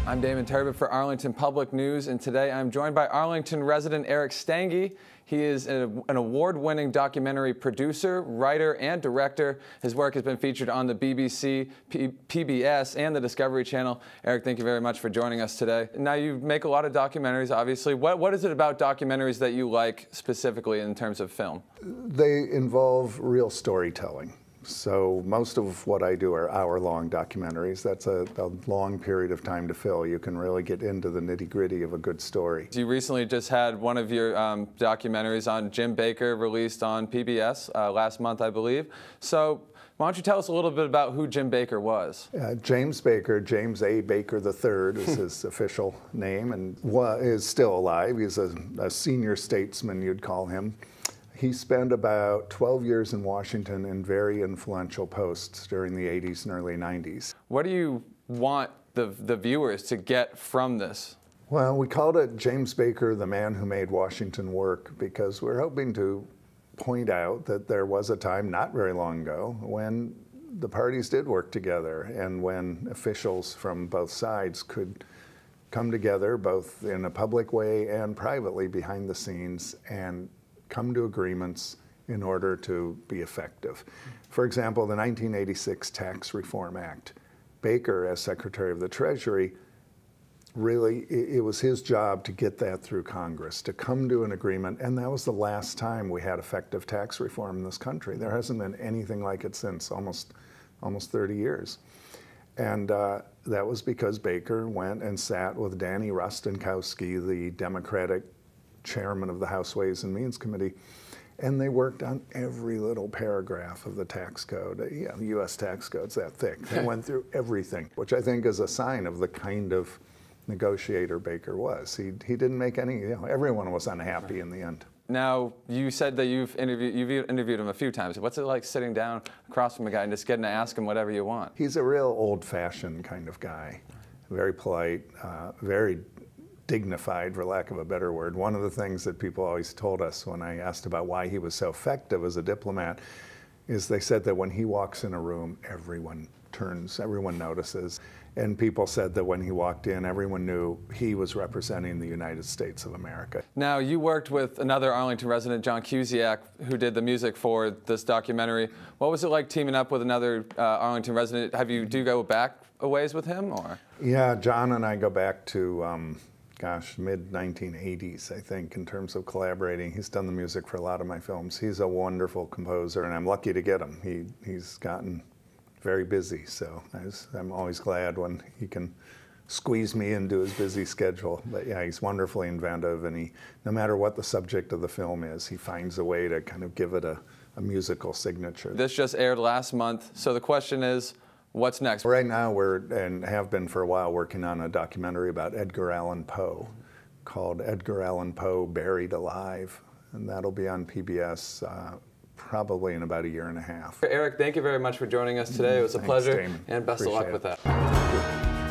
I'm Damon Turbot for Arlington Public News, and today I'm joined by Arlington resident Eric Stange. He is an award-winning documentary producer, writer, and director. His work has been featured on the BBC, PBS, and the Discovery Channel. Eric, thank you very much for joining us today. Now, you make a lot of documentaries, obviously. What is it about documentaries that you like specifically in terms of film? They involve real storytelling. So most of what I do are hour-long documentaries. That's a long period of time to fill. You can really get into the nitty-gritty of a good story. You recently just had one of your documentaries on Jim Bakker released on PBS last month, I believe. So why don't you tell us a little bit about who Jim Bakker was? James Bakker, James A. Bakker III is his official name, and is still alive. He's a senior statesman, you'd call him. He spent about 12 years in Washington in very influential posts during the 80s and early 90s. What do you want the viewers to get from this? Well, we called it James Bakker, the Man Who Made Washington Work, because we're hoping to point out that there was a time not very long ago when the parties did work together and when officials from both sides could come together both in a public way and privately behind the scenes and come to agreements in order to be effective. For example, the 1986 Tax Reform Act. Bakker, as Secretary of the Treasury, really, it was his job to get that through Congress, to come to an agreement, and that was the last time we had effective tax reform in this country. There hasn't been anything like it since almost 30 years. And that was because Bakker went and sat with Danny Rostenkowski, the Democratic chairman of the House Ways and Means Committee, and they worked on every little paragraph of the tax code. Yeah, the U.S. tax code's that thick. They went through everything, which I think is a sign of the kind of negotiator Bakker was. He didn't make any, everyone was unhappy in the end. Now, you said that you've interviewed him a few times. What's it like sitting down across from a guy and just getting to ask him whatever you want? He's a real old-fashioned kind of guy, very polite, very dignified, for lack of a better word. One of the things that people always told us when I asked about why he was so effective as a diplomat is they said that when he walks in a room, everyone turns, everyone notices. And people said that when he walked in, everyone knew he was representing the United States of America. Now, you worked with another Arlington resident, John Cusiak, who did the music for this documentary. What was it like teaming up with another Arlington resident? Do you go back a ways with him, or? Yeah, John and I go back to mid-1980s, I think, in terms of collaborating. He's done the music for a lot of my films. He's a wonderful composer, and I'm lucky to get him. He's gotten very busy, so I'm always glad when he can squeeze me into his busy schedule. But yeah, he's wonderfully inventive, and no matter what the subject of the film is, he finds a way to kind of give it a musical signature. This just aired last month, so the question is, what's next? Right now and have been for a while, working on a documentary about Edgar Allan Poe called Edgar Allan Poe Buried Alive, and that'll be on PBS probably in about a year and a half. Eric, thank you very much for joining us today. It was a pleasure, Damon. and best of luck with that. Thank you.